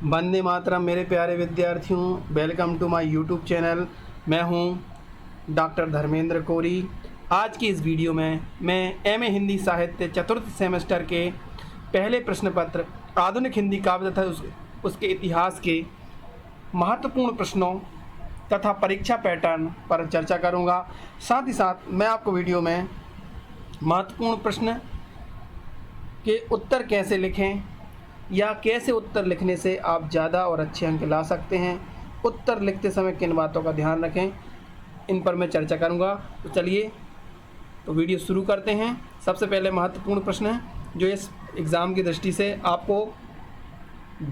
वंदे मातरम मेरे प्यारे विद्यार्थियों, welcome to my YouTube channel. मैं हूं डॉक्टर धर्मेंद्र कोरी। आज की इस वीडियो में मैं एमए हिंदी साहित्य चतुर्थ सेमेस्टर के पहले प्रश्न पत्र आधुनिक हिंदी काव्य तथा उसके इतिहास के महत्वपूर्ण प्रश्नों तथा परीक्षा पैटर्न पर चर्चा करूंगा। साथ ही साथ मैं आपको वीडियो में महत्वपूर्ण प्रश्न के उत्तर कैसे लिखें या कैसे उत्तर लिखने से आप ज़्यादा और अच्छे अंक ला सकते हैं, उत्तर लिखते समय किन बातों का ध्यान रखें, इन पर मैं चर्चा करूंगा। तो चलिए वीडियो शुरू करते हैं। सबसे पहले महत्वपूर्ण प्रश्न है जो इस एग्ज़ाम की दृष्टि से आपको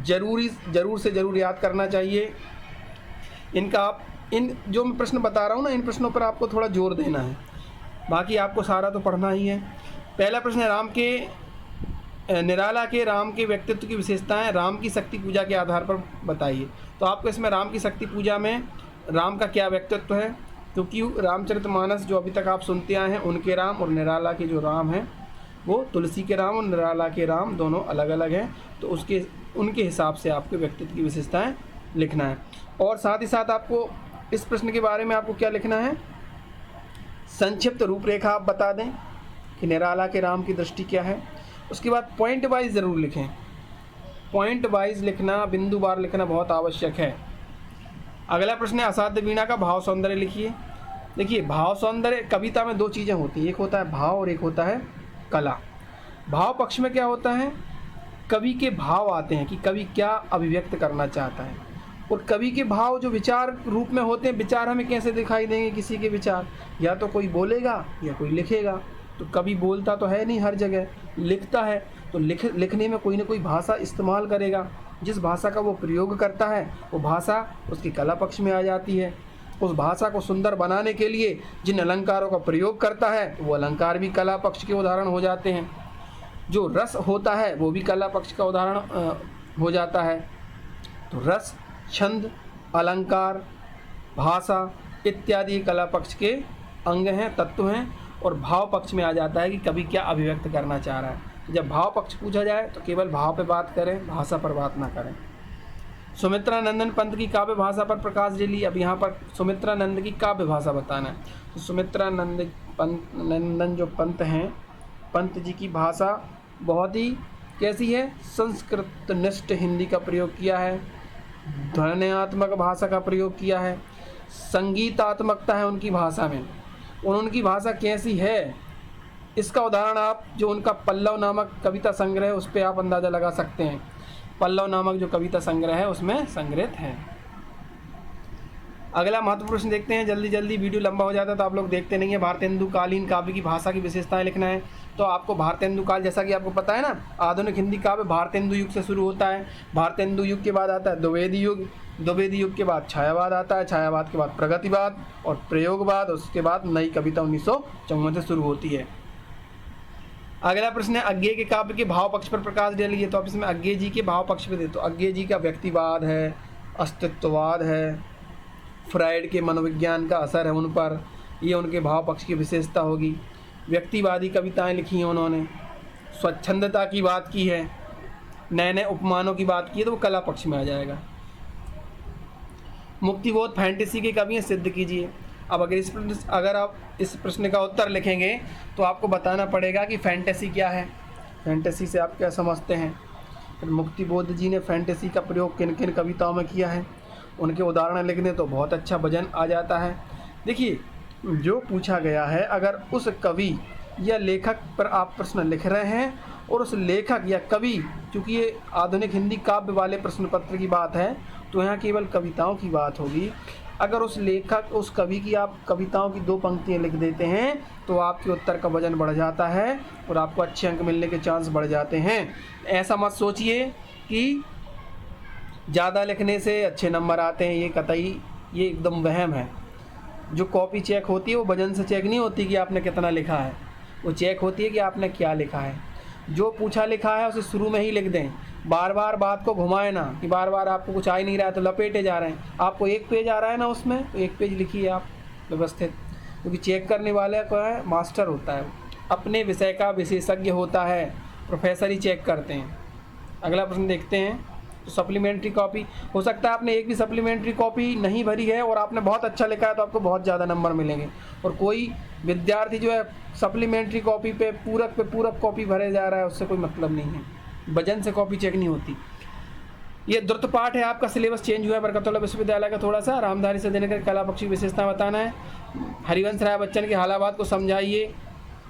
ज़रूर से ज़रूर याद करना चाहिए। इन जो मैं प्रश्न बता रहा हूँ ना, इन प्रश्नों पर आपको थोड़ा जोर देना है, बाकी आपको सारा तो पढ़ना ही है। पहला प्रश्न है निराला के राम के व्यक्तित्व की विशेषताएं राम की शक्ति पूजा के आधार पर बताइए। तो आपको इसमें राम की शक्ति पूजा में राम का क्या व्यक्तित्व है, क्योंकि रामचरितमानस जो अभी तक आप सुनते आए हैं उनके राम और निराला के जो राम हैं वो तुलसी के राम और निराला के राम दोनों अलग अलग हैं। तो उनके हिसाब से आपके व्यक्तित्व की विशेषताएँ लिखना है। और साथ ही साथ आपको इस प्रश्न के बारे में आपको क्या लिखना है, संक्षिप्त रूपरेखा आप बता दें कि निराला के राम की दृष्टि क्या है। उसके बाद पॉइंट वाइज ज़रूर लिखें। पॉइंट वाइज लिखना, बिंदुवार लिखना बहुत आवश्यक है। अगला प्रश्न है असाध्य वीणा का भाव सौंदर्य लिखिए। देखिए, भाव सौंदर्य कविता में दो चीज़ें होती हैं, एक होता है भाव और एक होता है कला। भाव पक्ष में क्या होता है, कवि के भाव आते हैं कि कवि क्या अभिव्यक्त करना चाहता है, और कवि के भाव जो विचार रूप में होते हैं, विचार हमें कैसे दिखाई देंगे, किसी के विचार या तो कोई बोलेगा या कोई लिखेगा। तो कवि बोलता तो है नहीं, हर जगह लिखता है, तो लिखने में कोई ना कोई भाषा इस्तेमाल करेगा। जिस भाषा का वो प्रयोग करता है वो भाषा उसकी कला पक्ष में आ जाती है। उस भाषा को सुंदर बनाने के लिए जिन अलंकारों का प्रयोग करता है वो अलंकार भी कला पक्ष के उदाहरण हो जाते हैं। जो रस होता है वो भी कला पक्ष का उदाहरण हो जाता है। तो रस, छंद, अलंकार, भाषा इत्यादि कला पक्ष के अंग हैं, तत्व हैं। और भाव पक्ष में आ जाता है कि कवि क्या अभिव्यक्त करना चाह रहा है। जब भाव पक्ष पूछा जाए तो केवल भाव पे बात करें, भाषा पर बात ना करें। सुमित्रा नंदन पंत की काव्य भाषा पर प्रकाश डेली। अब यहाँ पर सुमित्रा नंद की काव्य भाषा बताना है। तो सुमित्रा नंदन जो पंत हैं, पंत जी की भाषा बहुत ही कैसी है, संस्कृत निष्ठ हिंदी का प्रयोग किया है, ध्वन्यात्मक भाषा का प्रयोग किया है, संगीतात्मकता है उनकी भाषा में। उनकी भाषा कैसी है इसका उदाहरण आप जो उनका पल्लव नामक कविता संग्रह है उस पर आप अंदाज़ा लगा सकते हैं। पल्लव नामक जो कविता संग्रह है उसमें संग्रहित है। अगला महत्वपूर्ण प्रश्न देखते हैं, जल्दी वीडियो लंबा हो जाता है तो आप लोग देखते नहीं है। भारतेंदुकालीन काव्य की भाषा की विशेषताएं लिखना है। तो आपको भारतेंदुकाल, जैसा कि आपको पता है ना, आधुनिक हिंदी काव्य भारतेंदु युग से शुरू होता है। भारतेंदु युग के बाद आता है द्विवेदी युग, द्विवेदी युग के बाद छायावाद आता है, छायावाद के बाद प्रगतिवाद और प्रयोगवाद, उसके बाद नई कविता 1954 से शुरू होती है। अगला प्रश्न है अज्ञे के काव्य के भाव पक्ष पर प्रकाश डालिए। तो आप इसमें अज्ञे जी के भाव पक्ष पे दे, तो अज्ञे जी का व्यक्तिवाद है, अस्तित्ववाद है, फ्राइड के मनोविज्ञान का असर है उन पर, ये उनके भाव पक्ष की विशेषता होगी। व्यक्तिवादी कविताएं लिखी हैं उन्होंने, स्वच्छंदता की बात की है, नए नए उपमानों की बात की है, तो वो कला पक्ष में आ जाएगा। मुक्तिबोध फैंटेसी के कवि हैं, सिद्ध कीजिए। अब अगर आप इस प्रश्न का उत्तर लिखेंगे तो आपको बताना पड़ेगा कि फैंटेसी क्या है, फैंटेसी से आप क्या समझते हैं। फिर मुक्तिबोध जी ने फैंटेसी का प्रयोग किन किन कविताओं में किया है, उनके उदाहरण लिख दें तो बहुत अच्छा वजन आ जाता है। देखिए, जो पूछा गया है, अगर उस कवि या लेखक पर आप प्रश्न लिख रहे हैं और उस लेखक या कवि, चूँकि ये आधुनिक हिंदी काव्य वाले प्रश्न पत्र की बात है तो यहाँ केवल कविताओं की बात होगी। अगर उस लेखक, उस कवि की आप कविताओं की 2 पंक्तियाँ लिख देते हैं तो आपके उत्तर का वजन बढ़ जाता है और आपको अच्छे अंक मिलने के चांस बढ़ जाते हैं। ऐसा मत सोचिए कि ज़्यादा लिखने से अच्छे नंबर आते हैं, ये एकदम वहम है। जो कॉपी चेक होती है वो वजन से चेक नहीं होती कि आपने कितना लिखा है, वो चेक होती है कि आपने क्या लिखा है। जो पूछा लिखा है उसे शुरू में ही लिख दें, बार बार बात को घुमाए ना कि बार बार आपको कुछ आ ही नहीं रहा है तो लपेटे जा रहे हैं। आपको एक पेज आ रहा है ना, उसमें तो एक पेज लिखिए आप व्यवस्थित, क्योंकि चेक करने वाले को है मास्टर होता है, अपने विषय का विशेषज्ञ होता है, प्रोफेसर ही चेक करते हैं। अगला प्रश्न देखते हैं, तो सप्लीमेंट्री कॉपी हो सकता है आपने एक भी सप्लीमेंट्री कॉपी नहीं भरी है और आपने बहुत अच्छा लिखा है तो आपको बहुत ज़्यादा नंबर मिलेंगे। और कोई विद्यार्थी जो है सप्लीमेंट्री कॉपी पे पूरक कॉपी भरे जा रहा है, उससे कोई मतलब नहीं है, वजन से कॉपी चेक नहीं होती। ये द्रुत पाठ है, आपका सिलेबस चेंज हुआ है बरकतुल्लाह विश्वविद्यालय का थोड़ा सा। रामधारी से देने का कला पक्षी विशेषता बताना है। हरिवंश राय बच्चन के हालावाद को समझाइए।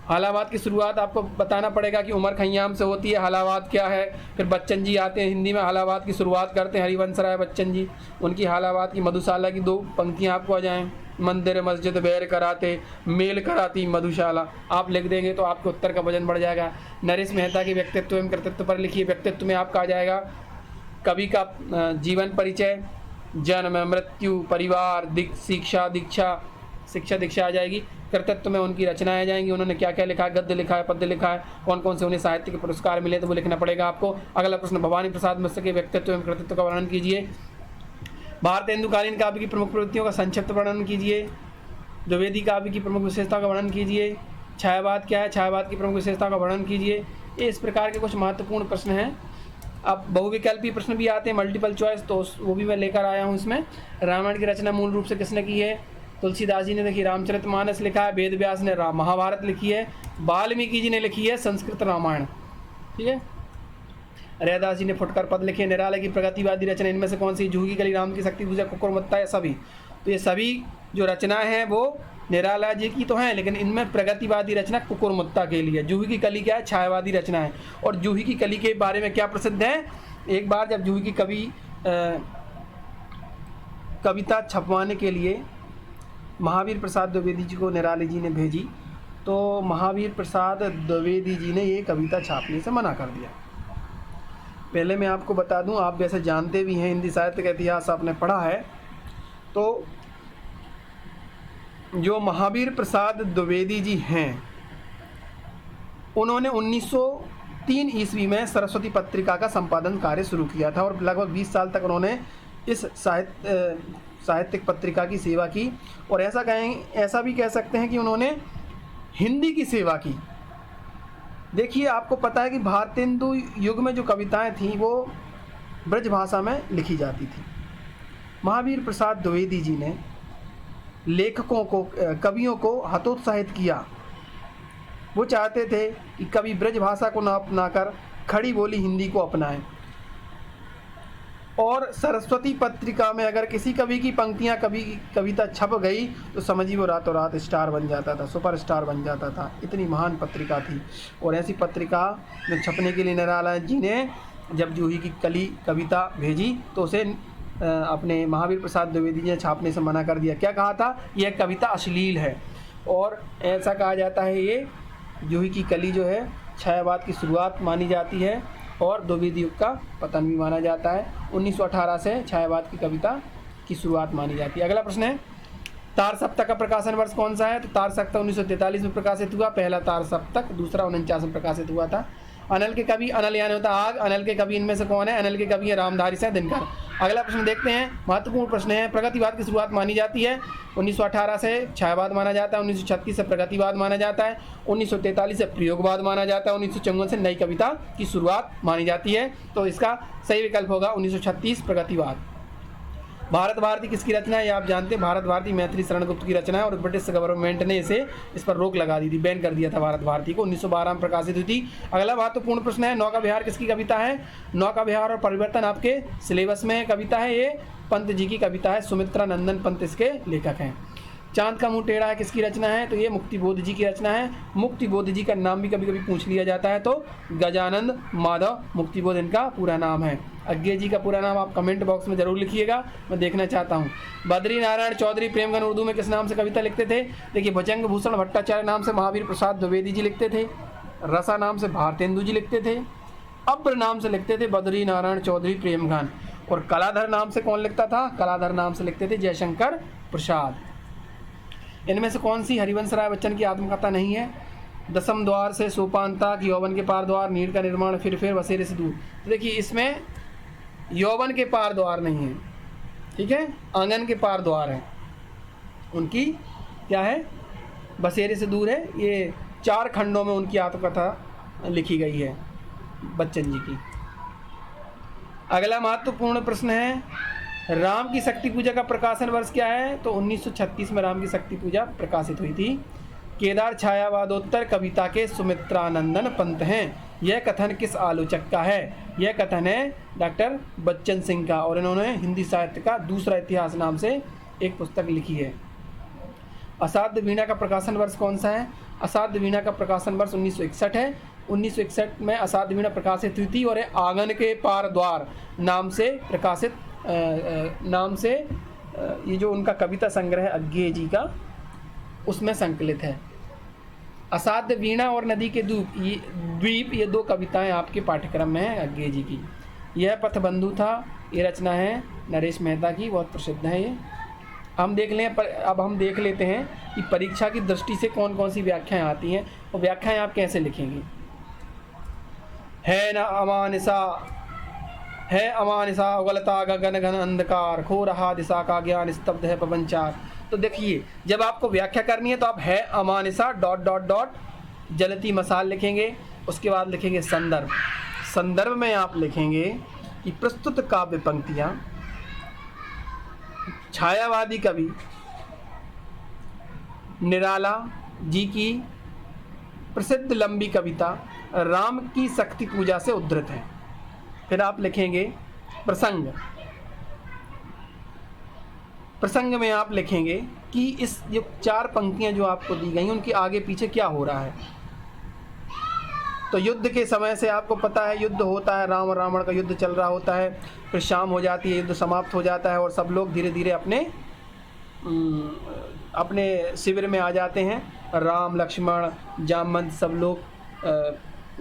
हालावाद की शुरुआत आपको बताना पड़ेगा कि उमर खय्याम से होती है, हालावाद क्या है। फिर बच्चन जी आते हैं, हिंदी में हालावाद की शुरुआत करते हैं हरिवंश राय बच्चन जी। उनकी हालावाद की मधुशाला की 2 पंक्तियाँ आपको आ जाएँ। मंदिर मस्जिद बैर कराते, मेल कराती मधुशाला, आप लिख देंगे तो आपके उत्तर का वजन बढ़ जाएगा। नरेश मेहता के व्यक्तित्व एवं कृतित्व पर लिखिए। व्यक्तित्व में आपका आ जाएगा कवि का जीवन परिचय, जन्म मृत्यु परिवार शिक्षा दीक्षा आ जाएगी। कृतित्व में उनकी रचनाएं आ जाएंगी, उन्होंने क्या क्या लिखा है, गद्य लिखा है, पद्य लिखा है, कौन कौन से उन्हें साहित्य के पुरस्कार मिले तो वो लिखना पड़ेगा आपको। अगला प्रश्न, भवानी प्रसाद मिश्र के व्यक्तित्व एवं कृतित्व का वर्णन कीजिए। भारतेंदुकालीन काव्य की प्रमुख प्रवृत्तियों का संक्षिप्त वर्णन कीजिए। द्विवेदी काव्य की प्रमुख विशेषता का वर्णन कीजिए। छायावाद क्या है, छायावाद की प्रमुख विशेषता का वर्णन कीजिए। ये इस प्रकार के कुछ महत्वपूर्ण प्रश्न हैं। अब बहुविकल्पी प्रश्न भी आते हैं, मल्टीपल चॉइस, तो वो भी मैं लेकर आया हूँ इसमें। रामायण की रचना मूल रूप से किसने की है? तुलसीदास जी ने देखिए रामचरितमानस लिखा है, वेद व्यास ने महाभारत लिखी है, वाल्मीकि जी ने लिखी है संस्कृत रामायण, ठीक है। रैदास जी ने फुटकर पद लिखे। निराला की प्रगतिवादी रचना इनमें से कौन सी? जूही की कली, राम की शक्ति पूजा, कुकुरमुत्ता, या सभी? तो ये सभी जो रचनाएं हैं वो निराला जी की तो हैं, लेकिन इनमें प्रगतिवादी रचना कुकुरमुत्ता के लिए। जूही की कली क्या है? छायावादी रचना है। और जूही की कली के बारे में क्या प्रसिद्ध है? एक बार जब जूही की कविता छपवाने के लिए महावीर प्रसाद द्विवेदी जी को निराला जी ने भेजी, तो महावीर प्रसाद द्विवेदी जी ने ये कविता छापने से मना कर दिया। पहले मैं आपको बता दूं, आप वैसे जानते भी हैं, हिंदी साहित्य का इतिहास आपने पढ़ा है, तो जो महावीर प्रसाद द्विवेदी जी हैं उन्होंने 1903 ईस्वी में सरस्वती पत्रिका का संपादन कार्य शुरू किया था और लगभग 20 साल तक उन्होंने इस साहित्यिक पत्रिका की सेवा की। और ऐसा भी कह सकते हैं कि उन्होंने हिंदी की सेवा की। देखिए, आपको पता है कि भारतेंदु युग में जो कविताएं थीं वो ब्रज भाषा में लिखी जाती थी। महावीर प्रसाद द्विवेदी जी ने लेखकों को, कवियों को हतोत्साहित किया। वो चाहते थे कि कवि ब्रज भाषा को न अपनाकर खड़ी बोली हिंदी को अपनाएं। और सरस्वती पत्रिका में अगर किसी कवि की पंक्तियां, कविता छप गई तो समझिए वो रातों रात स्टार बन जाता था, सुपरस्टार बन जाता था। इतनी महान पत्रिका थी। और ऐसी पत्रिका में छपने के लिए निराला जी ने जब जूही की कली कविता भेजी तो उसे अपने महावीर प्रसाद द्विवेदी जी ने छापने से मना कर दिया। क्या कहा था? यह कविता अश्लील है। और ऐसा कहा जाता है ये जूही की कली जो है छायावाद की शुरुआत मानी जाती है और द्विवेदी युग का पतन भी माना जाता है। 1918 से छायावाद की कविता की शुरुआत मानी जाती है। अगला प्रश्न है, तार सप्तक का प्रकाशन वर्ष कौन सा है? तो तार सप्तक 1943 में प्रकाशित हुआ, पहला तार सप्तक, दूसरा 49 में प्रकाशित हुआ था। अनल के कवि, अनल यानी होता आग, अनल के कवि इनमें से कौन है? अनल के कवि है रामधारी से दिनकर। अगला प्रश्न देखते हैं, महत्वपूर्ण प्रश्न है। प्रगतिवाद की शुरुआत मानी जाती है 1918 से छायावाद माना जाता है, 1936 से प्रगतिवाद माना जाता है, 1943 से प्रयोगवाद माना जाता है, 1954 से नई कविता की शुरुआत मानी जाती है। तो इसका सही विकल्प होगा 1936 प्रगतिवाद। भारत भारती किसकी रचना है? ये आप जानते हैं, भारत भारती मैथिली शरण गुप्त की रचना है और ब्रिटिश गवर्नमेंट ने इस पर रोक लगा दी थी, बैन कर दिया था भारत भारती को। 1912 में प्रकाशित हुई थी। अगला महत्वपूर्ण प्रश्न है, नौका विहार किसकी कविता है? नौका विहार और परिवर्तन आपके सिलेबस में कविता है, ये पंत जी की कविता है, सुमित्रा नंदन पंत इसके लेखक हैं। चांद का मुंह टेढ़ा है किसकी रचना है? तो ये मुक्तिबोध जी की रचना है। मुक्तिबोध जी का नाम भी कभी कभी पूछ लिया जाता है, तो गजानंद माधव मुक्तिबोध इनका पूरा नाम है। अज्ञे जी का पूरा नाम आप कमेंट बॉक्स में जरूर लिखिएगा, मैं देखना चाहता हूँ। बद्री नारायण चौधरी प्रेमगन उर्दू में किस नाम से कविता लिखते थे? देखिए, भुजंग भूषण भट्टाचार्य नाम से महावीर प्रसाद द्विवेदी जी लिखते थे, रसा नाम से भारतेंदु जी लिखते थे, अब्र नाम से लिखते थे बद्री नारायण चौधरी प्रेमगन, और कलाधर नाम से कौन लिखता था? कलाधर नाम से लिखते थे जयशंकर प्रसाद। इनमें से कौन सी हरिवंश राय बच्चन की आत्मकथा नहीं है? दसम द्वार से सोपान तक, यौवन के पार द्वार, नीड़ का निर्माण, फिर बसेरे से दूर। तो देखिए, इसमें यौवन के पार द्वार नहीं है, ठीक है, आंगन के पार द्वार है। उनकी क्या है? बसेरे से दूर है। ये 4 खंडों में उनकी आत्मकथा लिखी गई है बच्चन जी की। अगला महत्वपूर्ण प्रश्न है, राम की शक्ति पूजा का प्रकाशन वर्ष क्या है? तो 1936 में राम की शक्ति पूजा प्रकाशित हुई थी। केदार छायावादोत्तर कविता के सुमित्रानंदन पंत हैं। यह कथन किस आलोचक का है? यह कथन है डॉक्टर बच्चन सिंह का, और इन्होंने हिंदी साहित्य का दूसरा इतिहास नाम से एक पुस्तक लिखी है। असाध्य वीणा का प्रकाशन वर्ष कौन सा है? असाध्य वीणा का प्रकाशन वर्ष 1961 है। 1961 में असाध्य वीणा प्रकाशित हुई थी और ये आंगन के पार द्वार नाम से प्रकाशित ये जो उनका कविता संग्रह है अज्ञेय जी का, उसमें संकलित है। असाध्य वीणा और नदी के द्वीप ये दो कविताएं आपके पाठ्यक्रम में हैं अज्ञेय जी की। यह पथबंधु था, ये रचना है नरेश मेहता की, बहुत प्रसिद्ध है ये। अब हम देख लेते हैं कि परीक्षा की दृष्टि से कौन कौन सी व्याख्याएं आती हैं और व्याख्याएं आप कैसे लिखेंगे। है अमानिसा उगलता गगन घन अंधकार, खो रहा दिशा का ज्ञान स्तब्ध है पवनचार। तो देखिए, जब आपको व्याख्या करनी है तो आप है अमानिसा ... जलती मसाल लिखेंगे। उसके बाद लिखेंगे संदर्भ। संदर्भ में आप लिखेंगे कि प्रस्तुत काव्य पंक्तियाँ छायावादी कवि निराला जी की प्रसिद्ध लंबी कविता राम की शक्ति पूजा से उद्धृत है। फिर आप लिखेंगे प्रसंग। प्रसंग में आप लिखेंगे कि इस जो 4 पंक्तियां जो आपको दी गई उनके आगे पीछे क्या हो रहा है। तो युद्ध के समय से आपको पता है, युद्ध होता है, राम और रावण का युद्ध चल रहा होता है, फिर शाम हो जाती है, युद्ध समाप्त हो जाता है और सब लोग धीरे धीरे अपने शिविर में आ जाते हैं। राम लक्ष्मण जामवंत सब लोग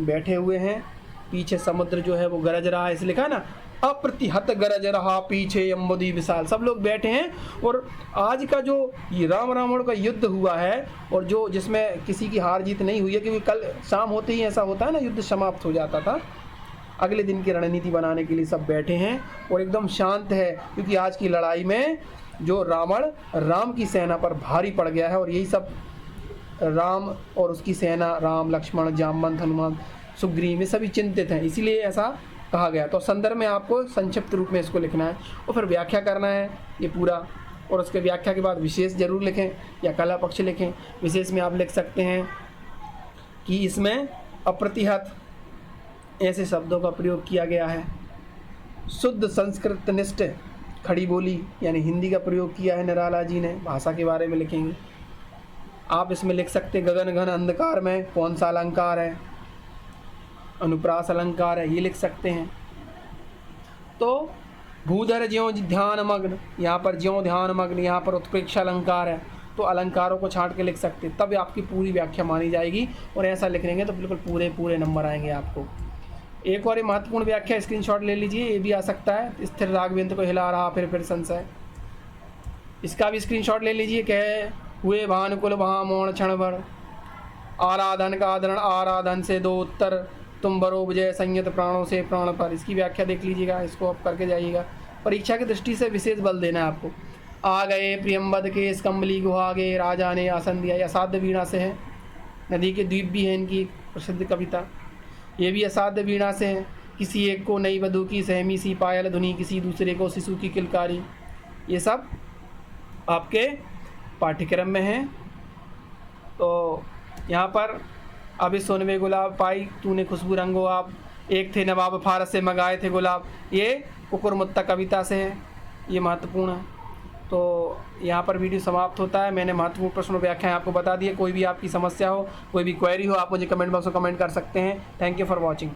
बैठे हुए हैं। पीछे समुद्र जो है वो गरज रहा है, इसलिए लिखा है ना, अप्रतिहत गरज रहा पीछे यमुदी विशाल। सब लोग बैठे हैं और आज का जो ये राम रावण का युद्ध हुआ है और जो जिसमें किसी की हार जीत नहीं हुई है, क्योंकि कल शाम होते ही ऐसा होता है ना, युद्ध समाप्त हो जाता था। अगले दिन की रणनीति बनाने के लिए सब बैठे हैं और एकदम शांत है, क्योंकि आज की लड़ाई में जो रावण राम की सेना पर भारी पड़ गया है और यही सब राम और उसकी सेना, राम लक्ष्मण जामवंत हनुमान सुग्रीव, ये सभी चिंतित हैं, इसीलिए ऐसा कहा गया। तो संदर्भ में आपको संक्षिप्त रूप में इसको लिखना है और फिर व्याख्या करना है ये पूरा, और उसके व्याख्या के बाद विशेष जरूर लिखें या कला पक्ष लिखें। विशेष में आप लिख सकते हैं कि इसमें अप्रतिहत ऐसे शब्दों का प्रयोग किया गया है, शुद्ध संस्कृतनिष्ठ खड़ी बोली यानी हिंदी का प्रयोग किया है निराला जी ने, भाषा के बारे में लिखेंगे। आप इसमें लिख सकते हैं गगन घन अंधकार में कौन सा अलंकार है, अनुप्रास अलंकार है, ये लिख सकते हैं। तो भूधर ज्यों ध्यान मग्न, यहाँ पर ज्यों ध्यान मग्न, यहाँ पर उत्प्रेक्ष अलंकार है, तो अलंकारों को छांट के लिख सकते, तब आपकी पूरी व्याख्या मानी जाएगी। और ऐसा लिख लेंगे तो बिल्कुल पूरे नंबर आएंगे आपको। एक और महत्वपूर्ण व्याख्या स्क्रीनशॉट ले लीजिए, ये भी आ सकता है, स्थिर राघवेंद्र को हिला रहा फिर संशय, इसका भी स्क्रीनशॉट ले लीजिए। कहे हुए भानुकुल वहाँ मौन क्षण भर, आराधन का आदरण आराधन से दो उत्तर, तुम बरो विजय संयत प्राणों से प्राण पर। इसकी व्याख्या देख लीजिएगा, इसको आप करके जाइएगा। परीक्षा की दृष्टि से विशेष बल देना है आपको। आ गए प्रियम्बद के इस कम्बली गुहा गे, राजा ने आसन दिया, असाध्य वीणा से है। नदी के द्वीप भी है इनकी प्रसिद्ध कविता, ये भी असाध्य वीणा से है। किसी एक को नई वधू की सहमी सी पायल धुनी, किसी दूसरे को शिशु की किलकारी, ये सब आपके पाठ्यक्रम में है। तो यहाँ पर अभी सोनवे गुलाब पाई तूने खुशबू रंगो आप, एक थे नवाब फारस से मंगाए थे गुलाब, ये कुकुरमुत्ता कविता से है, ये महत्वपूर्ण है। तो यहाँ पर वीडियो समाप्त होता है। मैंने महत्वपूर्ण प्रश्नों व्याख्याएं आपको बता दी है। कोई भी आपकी समस्या हो, कोई भी क्वेरी हो, आप मुझे कमेंट बॉक्स में कमेंट कर सकते हैं। Thank you for watching.